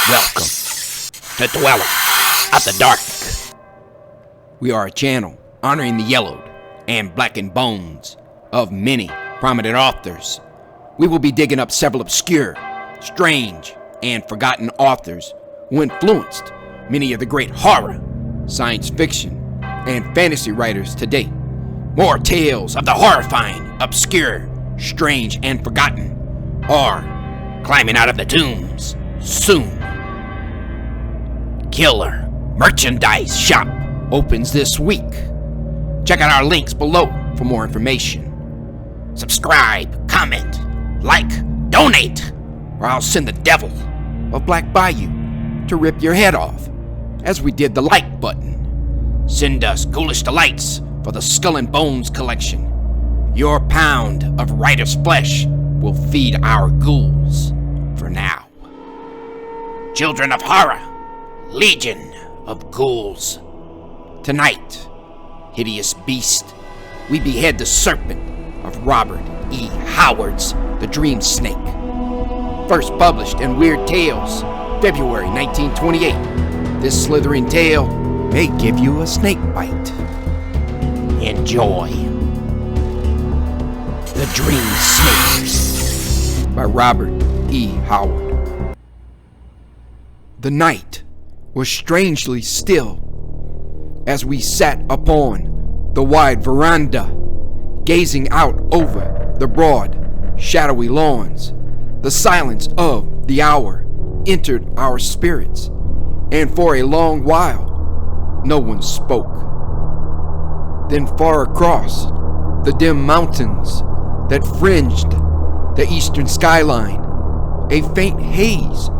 Welcome to Dweller of the Dark. We are a channel honoring the yellowed and blackened bones of many prominent authors. We will be digging up several obscure, strange, and forgotten authors who influenced many of the great horror, science fiction, and fantasy writers to date. More tales of the horrifying, obscure, strange, and forgotten are climbing out of the tombs soon. Killer Merchandise Shop opens this week. Check out our links below for more information. Subscribe, comment, like, donate, or I'll send the devil of Black Bayou to rip your head off, as we did the like button. Send us ghoulish delights for the Skull and Bones collection. Your pound of writer's flesh will feed our ghouls for now. Children of Horror, Legion of Ghouls. Tonight, hideous beast, we behead the Serpent of Robert E. Howard's The Dreamsnake. First published in Weird Tales, February 1928. This slithering tale may give you a snake bite. Enjoy. The Dreamsnake by Robert E. Howard. The night was strangely still as we sat upon the wide veranda, gazing out over the broad, shadowy lawns. The silence of the hour entered our spirits, and for a long while, no one spoke. Then far across the dim mountains that fringed the eastern skyline, a faint haze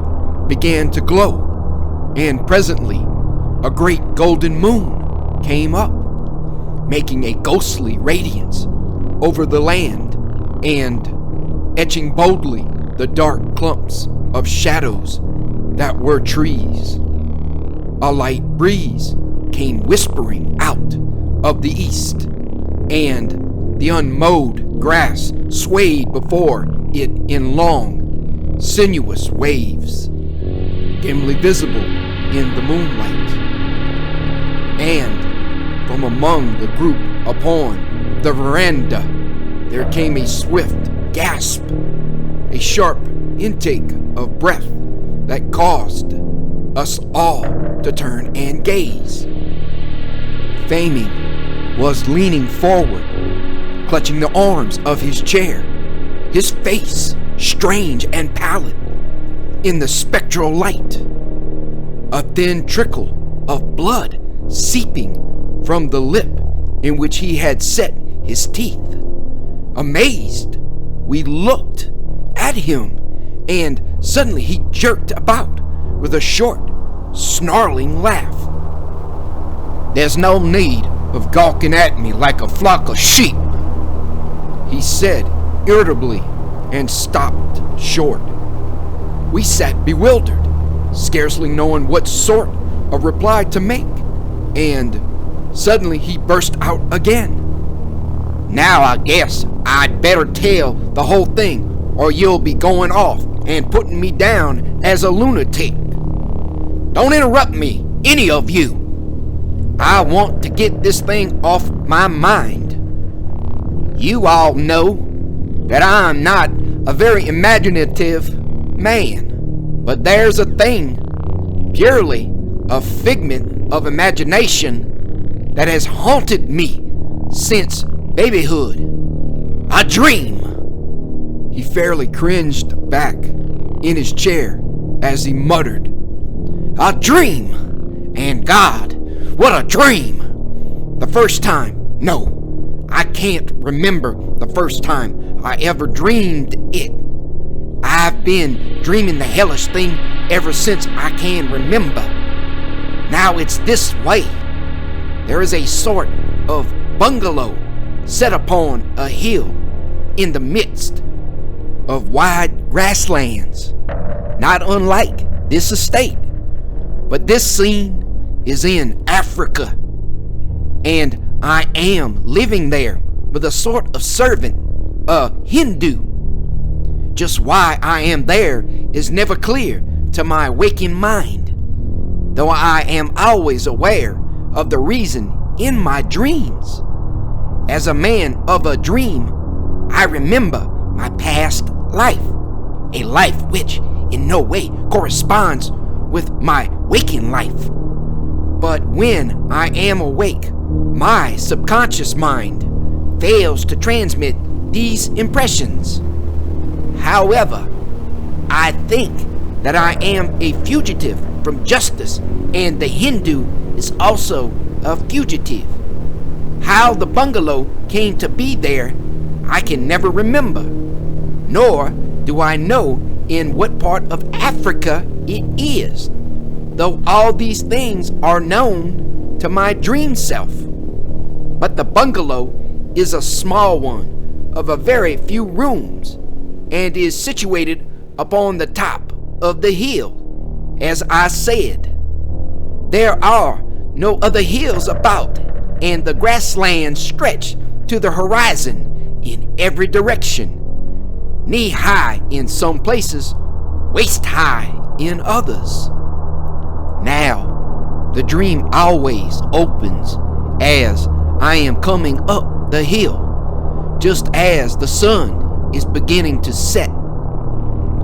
began to glow, and presently a great golden moon came up, making a ghostly radiance over the land and etching boldly the dark clumps of shadows that were trees. A light breeze came whispering out of the east, and the unmowed grass swayed before it in long, sinuous waves, dimly visible in the moonlight. And from among the group upon the veranda, there came a swift gasp, a sharp intake of breath that caused us all to turn and gaze. Faming was leaning forward, clutching the arms of his chair, his face strange and pallid in the spectral light, a thin trickle of blood seeping from the lip in which he had set his teeth. Amazed, we looked at him, and suddenly he jerked about with a short, snarling laugh. "There's no need of gawking at me like a flock of sheep," he said irritably, and stopped short. We sat bewildered, scarcely knowing what sort of reply to make, and suddenly he burst out again. "Now I guess I'd better tell the whole thing, or you'll be going off and putting me down as a lunatic. Don't interrupt me, any of you. I want to get this thing off my mind. You all know that I'm not a very imaginative man, but there's a thing, purely a figment of imagination, that has haunted me since babyhood. A dream." He fairly cringed back in his chair as he muttered, "A dream! And God, what a dream! The first time, no, I can't remember the first time I ever dreamed it. I've been dreaming the hellish thing ever since I can remember. Now it's this way. There is a sort of bungalow set upon a hill in the midst of wide grasslands, not unlike this estate. But this scene is in Africa, and I am living there with a sort of servant, a Hindu. Just why I am there is never clear to my waking mind, though I am always aware of the reason in my dreams. As a man of a dream, I remember my past life, a life which in no way corresponds with my waking life. But when I am awake, my subconscious mind fails to transmit these impressions. However, I think that I am a fugitive from justice, and the Hindu is also a fugitive. How the bungalow came to be there, I can never remember, nor do I know in what part of Africa it is, though all these things are known to my dream self. But the bungalow is a small one of a very few rooms, and is situated upon the top of the hill, as I said. There are no other hills about, and the grasslands stretch to the horizon in every direction, knee-high in some places, waist-high in others. Now, the dream always opens as I am coming up the hill, just as the sun is beginning to set.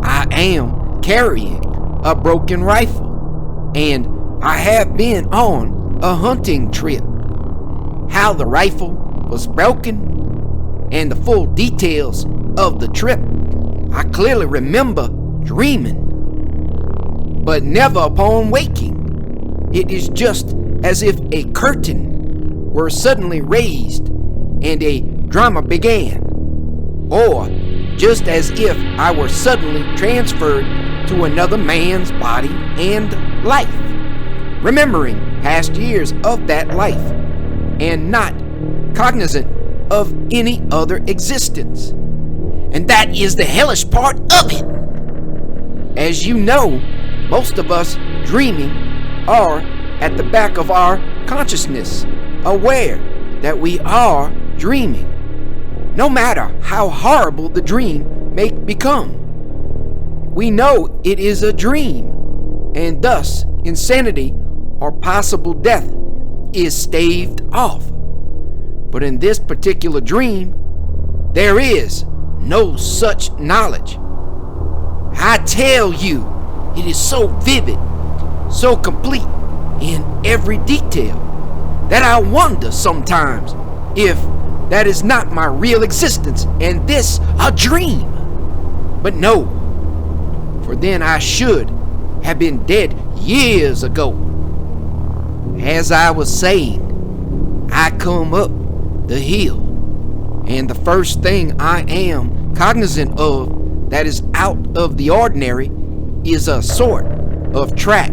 I am carrying a broken rifle, and I have been on a hunting trip. How the rifle was broken and the full details of the trip, I clearly remember dreaming, but never upon waking. It is just as if a curtain were suddenly raised and a drama began, or just as if I were suddenly transferred to another man's body and life, remembering past years of that life, and not cognizant of any other existence. And that is the hellish part of it. As you know, most of us dreaming are at the back of our consciousness, aware that we are dreaming, no matter how horrible the dream may become. We know it is a dream, and thus insanity or possible death is staved off. But in this particular dream, there is no such knowledge. I tell you, it is so vivid, so complete in every detail, that I wonder sometimes if that is not my real existence and this a dream. But no, for then I should have been dead years ago. As I was saying, I come up the hill, and the first thing I am cognizant of that is out of the ordinary is a sort of track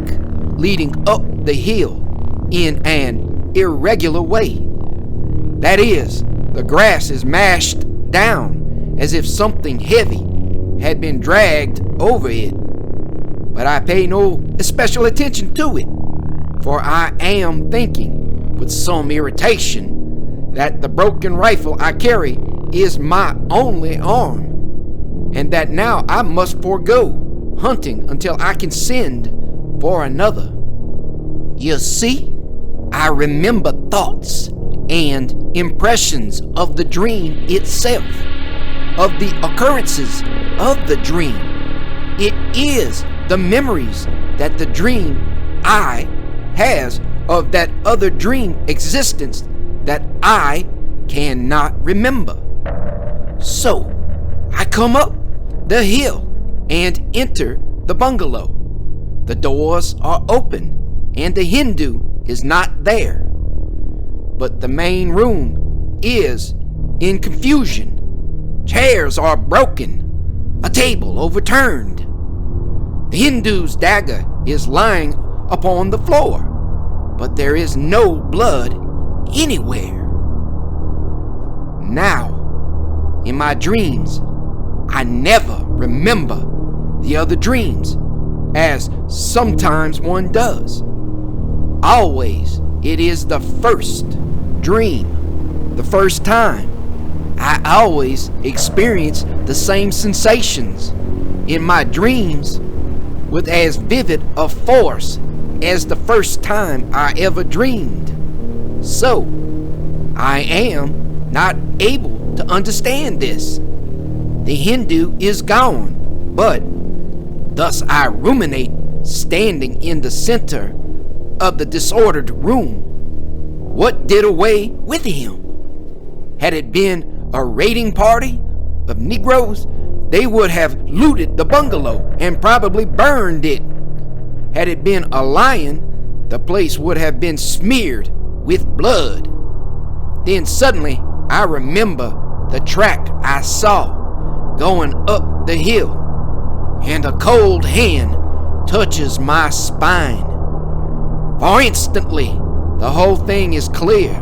leading up the hill in an irregular way. That is, the grass is mashed down as if something heavy had been dragged over it. But I pay no special attention to it, for I am thinking with some irritation that the broken rifle I carry is my only arm, and that now I must forego hunting until I can send for another. You see, I remember thoughts and impressions of the dream itself, of the occurrences of the dream. It is the memories that the dream I has of that other dream existence that I cannot remember. So I come up the hill and enter the bungalow. The doors are open and the Hindu is not there, but the main room is in confusion. Chairs are broken, a table overturned. The Hindu's dagger is lying upon the floor, but there is no blood anywhere. Now, in my dreams, I never remember the other dreams, as sometimes one does. Always, it is the first dream, the first time. I always experience the same sensations. In my dreams, with as vivid a force as the first time I ever dreamed. So, I am not able to understand this. The Hindu is gone, but thus I ruminate, standing in the center of the disordered room. What did away with him? Had it been a raiding party of Negroes, they would have looted the bungalow and probably burned it. Had it been a lion, the place would have been smeared with blood. Then suddenly I remember the track I saw going up the hill, and a cold hand touches my spine. For instantly, the whole thing is clear.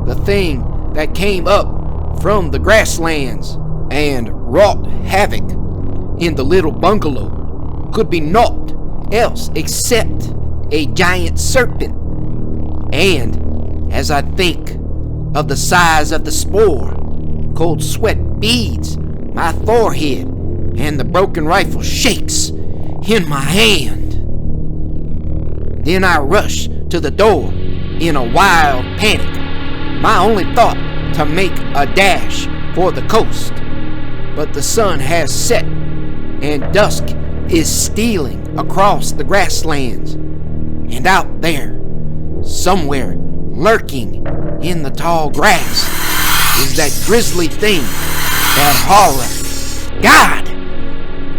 The thing that came up from the grasslands and wrought havoc in the little bungalow could be naught else except a giant serpent. And as I think of the size of the spore, cold sweat beads my forehead, and the broken rifle shakes in my hand. Then I rush to the door in a wild panic, my only thought to make a dash for the coast. But the sun has set, and dusk is stealing across the grasslands. And out there, somewhere lurking in the tall grass, is that grisly thing, that horror. God!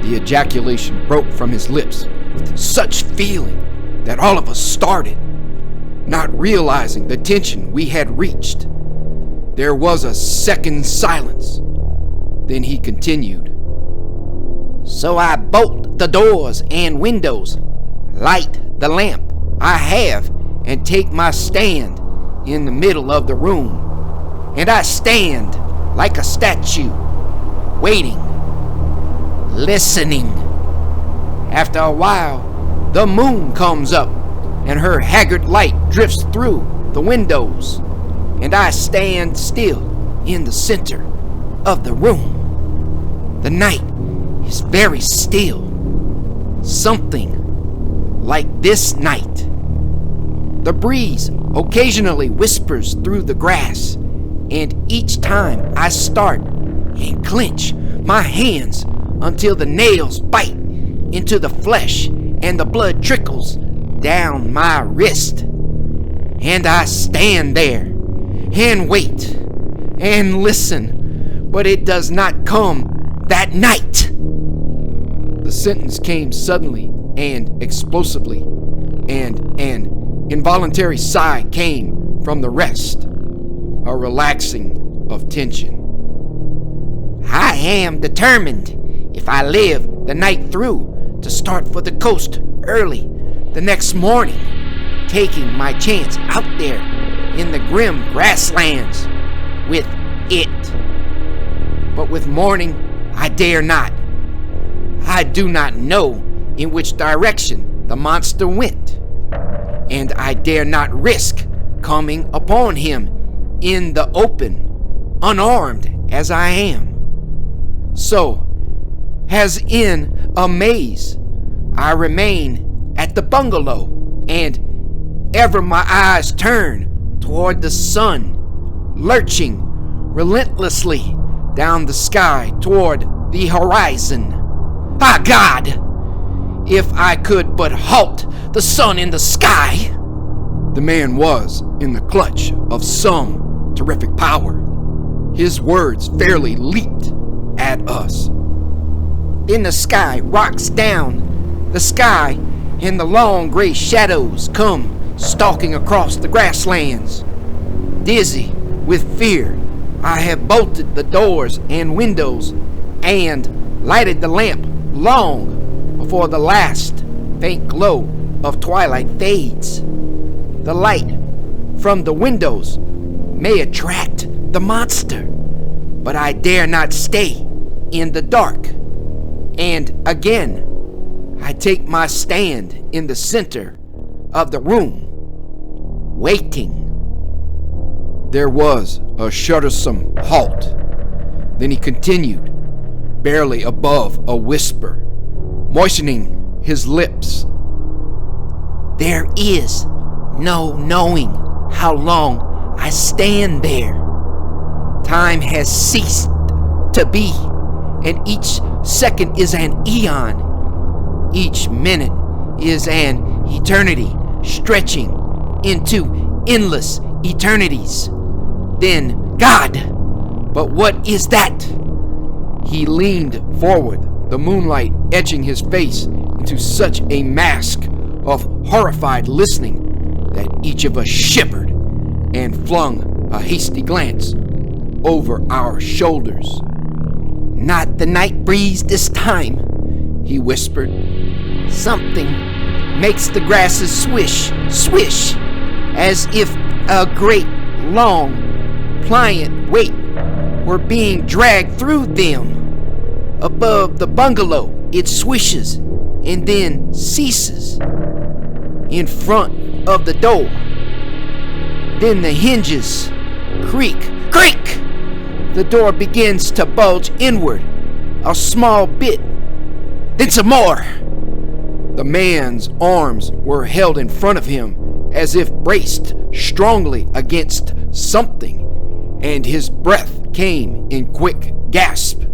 The ejaculation broke from his lips with such feeling that all of us started, not realizing the tension we had reached. There was a second silence. Then he continued. So I bolt the doors and windows, light the lamp I have, and take my stand in the middle of the room. And I stand like a statue, waiting, listening. After a while, the moon comes up, and her haggard light drifts through the windows, and I stand still in the center of the room. The night is very still, something like this night. The breeze occasionally whispers through the grass, and each time I start and clench my hands until the nails bite into the flesh and the blood trickles down my wrist. And I stand there and wait and listen, but it does not come that night. The sentence came suddenly and explosively, and an involuntary sigh came from the rest, a relaxing of tension. I am determined, if I live the night through, to start for the coast early the next morning, taking my chance out there in the grim grasslands with it. But with morning, I dare not. I do not know in which direction the monster went, and I dare not risk coming upon him in the open, unarmed as I am. So, as in a maze, I remain at the bungalow, and ever my eyes turn toward the sun, lurching relentlessly down the sky toward the horizon. Ah, God! If I could but halt the sun in the sky! The man was in the clutch of some terrific power. His words fairly leaped at us. Then the sky rocks down. The sky and the long gray shadows come stalking across the grasslands. Dizzy with fear, I have bolted the doors and windows and lighted the lamp long before the last faint glow of twilight fades. The light from the windows may attract the monster, but I dare not stay in the dark. And again, I take my stand in the center of the room, waiting. There was a shuddersome halt. Then he continued, barely above a whisper, moistening his lips. There is no knowing how long I stand there. Time has ceased to be, and each second is an eon. Each minute is an eternity, stretching into endless eternities. Then, God, but what is that? He leaned forward, the moonlight etching his face into such a mask of horrified listening that each of us shivered and flung a hasty glance over our shoulders. Not the night breeze this time, he whispered. Something makes the grasses swish, swish, as if a great, long, pliant weight were being dragged through them. Above the bungalow, it swishes and then ceases. In front of the door, then the hinges creak, creak. The door begins to bulge inward a small bit, then some more. The man's arms were held in front of him as if braced strongly against something, and his breath came in quick gasps.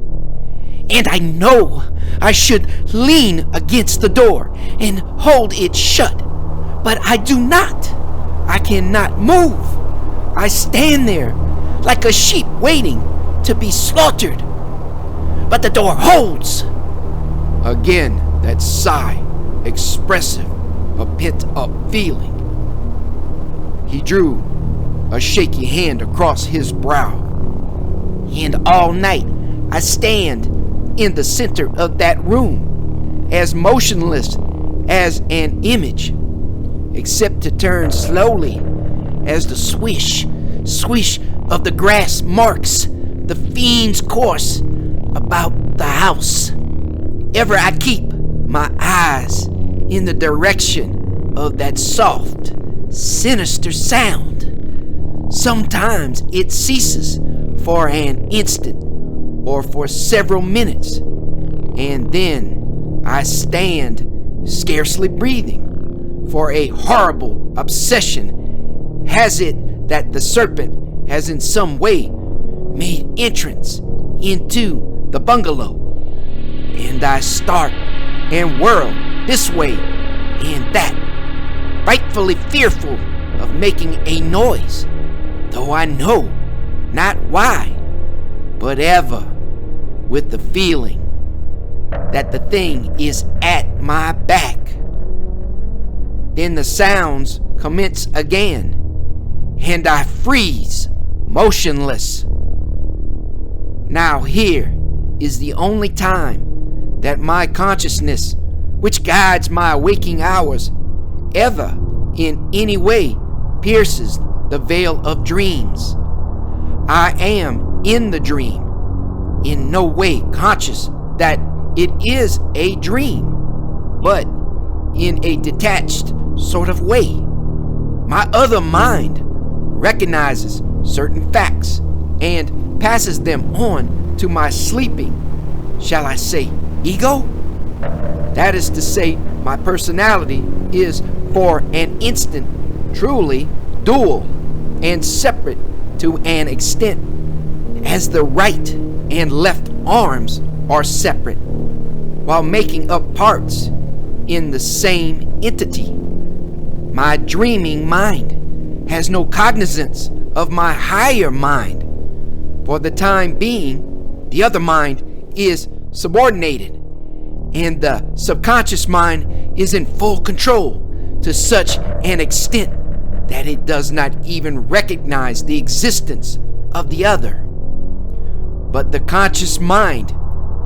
And I know I should lean against the door and hold it shut, but I do not. I cannot move. I stand there like a sheep waiting to be slaughtered. But the door holds. Again, that sigh, expressive of pent-up feeling. He drew a shaky hand across his brow. And all night I stand in the center of that room, as motionless as an image, except to turn slowly as the swish, swish of the grass marks the fiend's course about the house. Ever I keep my eyes in the direction of that soft, sinister sound. Sometimes it ceases for an instant or for several minutes, and then I stand scarcely breathing, for a horrible obsession has it that the serpent has in some way made entrance into the bungalow, and I start and whirl this way and that, frightfully fearful of making a noise, though I know not why, but ever with the feeling that the thing is at my back. Then the sounds commence again, and I freeze, motionless. Now here is the only time that my consciousness, which guides my waking hours, ever in any way pierces the veil of dreams. I am in the dream, in no way conscious that it is a dream, but in a detached sort of way. My other mind recognizes certain facts and passes them on to my sleeping, shall I say, ego? That is to say, my personality is for an instant truly dual and separate to an extent, as the right and left arms are separate, while making up parts in the same entity. My dreaming mind has no cognizance of my higher mind. For the time being, the other mind is subordinated, and the subconscious mind is in full control to such an extent that it does not even recognize the existence of the other. But the conscious mind,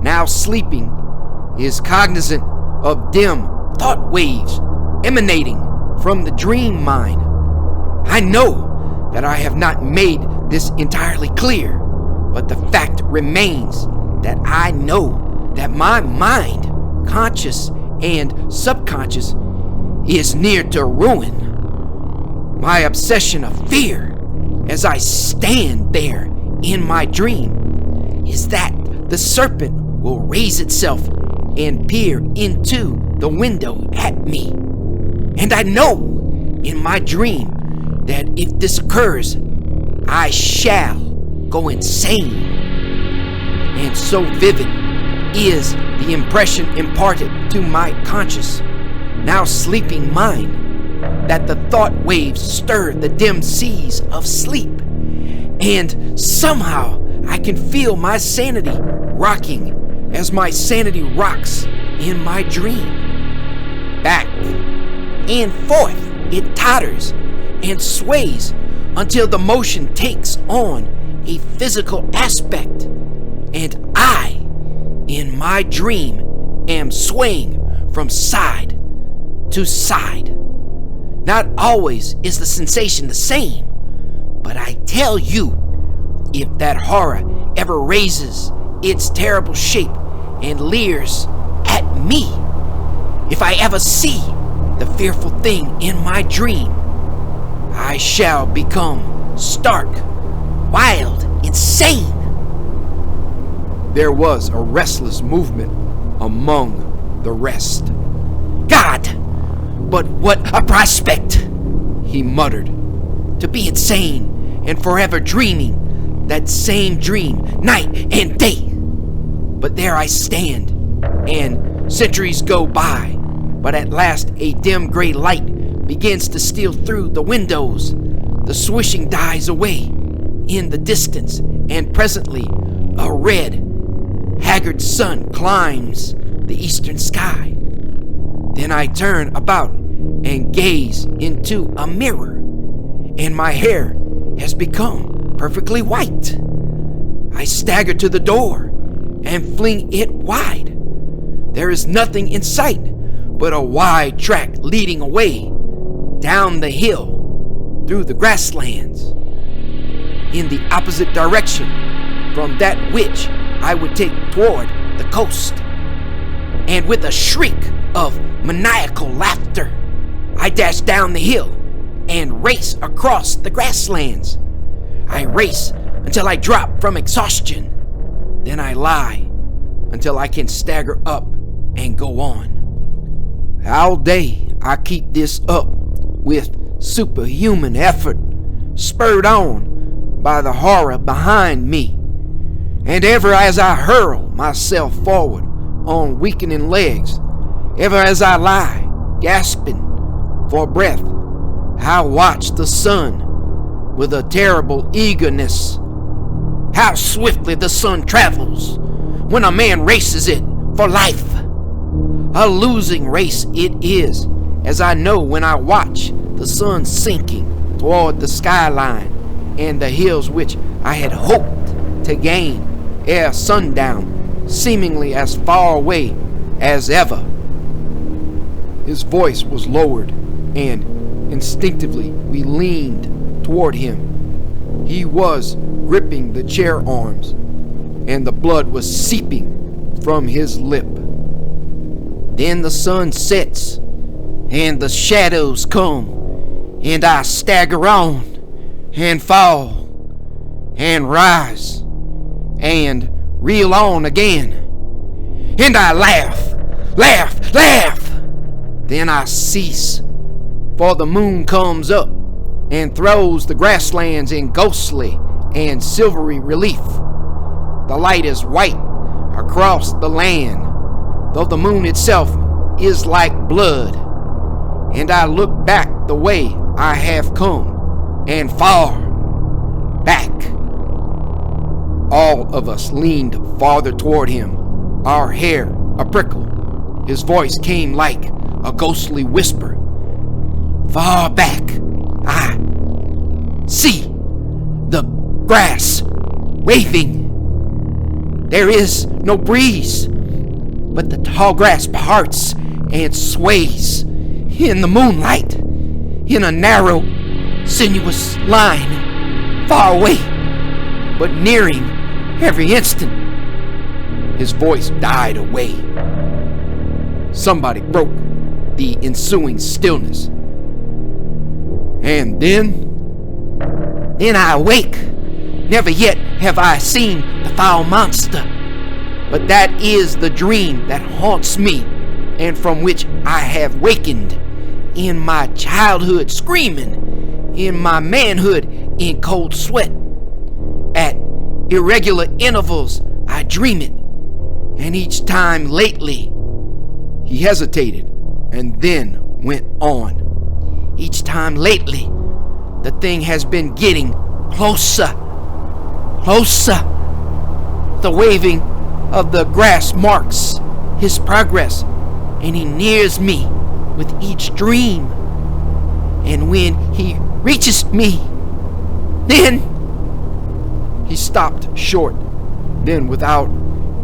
now sleeping, is cognizant of dim thought waves emanating from the dream mind. I know that I have not made this entirely clear, but the fact remains that I know that my mind, conscious and subconscious, is near to ruin. My obsession of fear, as I stand there in my dream, is that the serpent will raise itself and peer into the window at me. And I know in my dream that if this occurs, I shall go insane. And so vivid is the impression imparted to my conscious, now sleeping mind, that the thought waves stir the dim seas of sleep, and somehow I can feel my sanity rocking as my sanity rocks in my dream. Back and forth it totters and sways until the motion takes on a physical aspect, and I, in my dream, am swaying from side to side. Not always is the sensation the same, but I tell you, if that horror ever raises its terrible shape and leers at me, if I ever see the fearful thing in my dream, I shall become stark, wild, insane. There was a restless movement among the rest. God, but what a prospect, he muttered. to be insane and forever dreaming that same dream night and day. But there I stand, and centuries go by, but at last a dim gray light begins to steal through the windows. The swishing dies away in the distance, and presently a red, haggard sun climbs the eastern sky. Then I turn about and gaze into a mirror, and my hair has become perfectly white. I stagger to the door and fling it wide. There is nothing in sight but a wide track leading away down the hill through the grasslands in the opposite direction from that which I would take toward the coast. And with a shriek of maniacal laughter, I dash down the hill and race across the grasslands. I race until I drop from exhaustion. Then I lie until I can stagger up and go on. All day I keep this up with superhuman effort, spurred on by the horror behind me. And ever as I hurl myself forward on weakening legs, ever as I lie, gasping for breath, I watch the sun with a terrible eagerness. How swiftly the sun travels when a man races it for life. A losing race it is, as I know when I watch the sun sinking toward the skyline and the hills which I had hoped to gain ere sundown, seemingly as far away as ever. His voice was lowered, and instinctively we leaned toward him. He was gripping the chair arms, and the blood was seeping from his lip. Then the sun sets, and the shadows come, and I stagger on, and fall, and rise, and reel on again. And I laugh, laugh, laugh. Then I cease, for the moon comes up and throws the grasslands in ghostly and silvery relief. The light is white across the land, though the moon itself is like blood. And I look back the way I have come, and far back. All of us leaned farther toward him, our hair a prickle. His voice came like a ghostly whisper. Far back, I see the grass waving. There is no breeze, but the tall grass parts and sways in the moonlight, in a narrow, sinuous line, far away, but nearing every instant. His voice died away. Somebody broke the ensuing stillness. And then I awake. Never yet have I seen the foul monster. But that is the dream that haunts me, and from which I have wakened in my childhood screaming, in my manhood in cold sweat. At irregular intervals I dream it, and each time lately. He hesitated and then went on. Each time lately, the thing has been getting closer, closer. The waving of the grass marks his progress, and he nears me with each dream. And when he reaches me, then... He stopped short, then without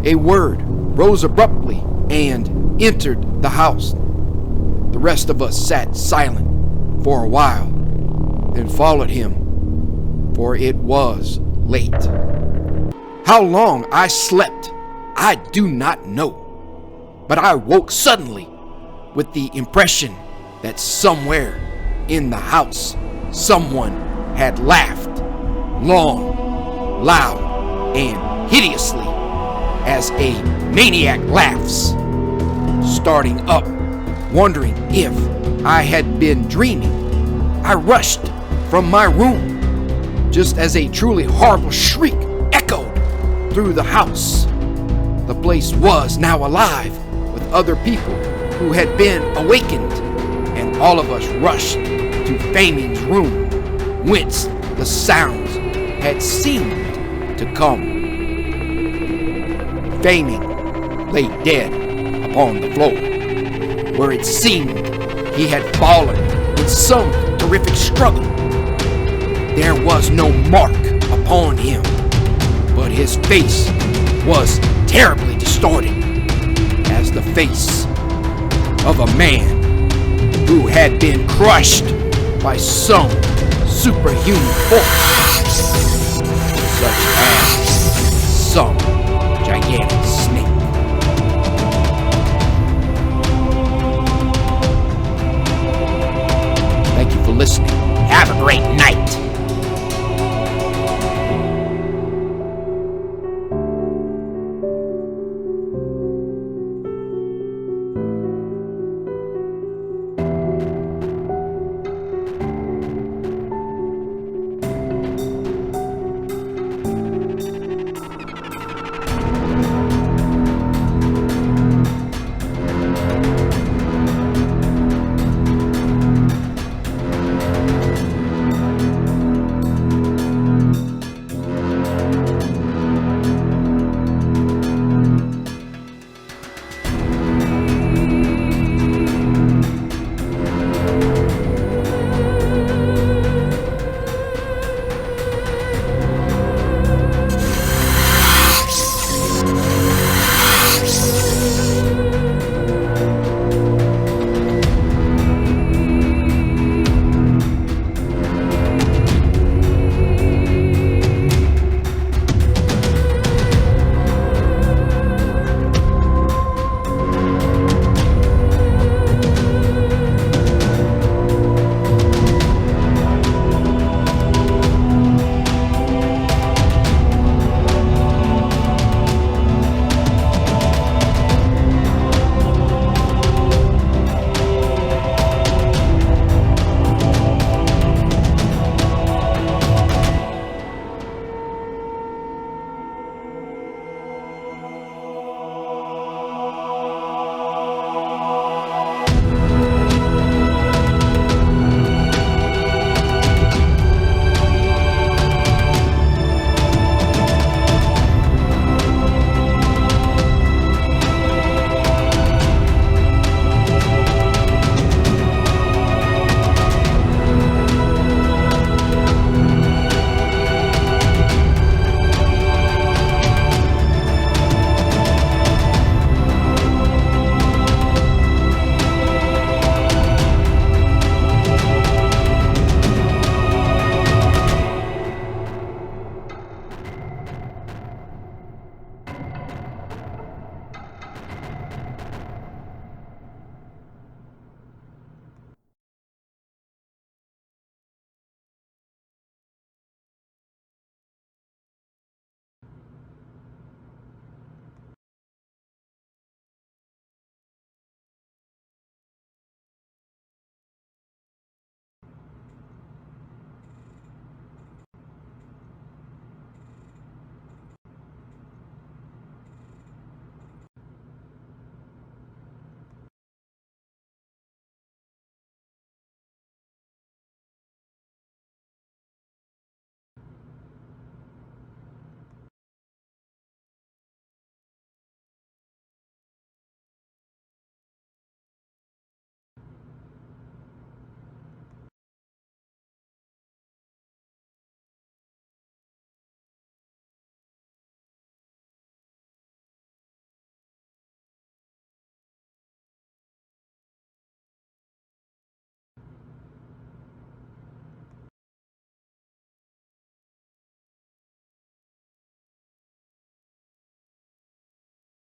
a word rose abruptly and entered the house. The rest of us sat silent for a while, then followed him, for it was late. How long I slept, I do not know, but I woke suddenly with the impression that somewhere in the house someone had laughed, long, loud, and hideously, as a maniac laughs. Starting up, wondering if I had been dreaming, I rushed from my room, just as a truly horrible shriek echoed through the house. The place was now alive with other people who had been awakened, and all of us rushed to Faming's room, whence the sounds had seemed to come. Faming lay dead upon the floor, where it seemed he had fallen in some terrific struggle. There was no mark upon him, but his face was terribly distorted, as the face of a man who had been crushed by some superhuman force, such as some gigantic snake. Thank you for listening. Have a great night.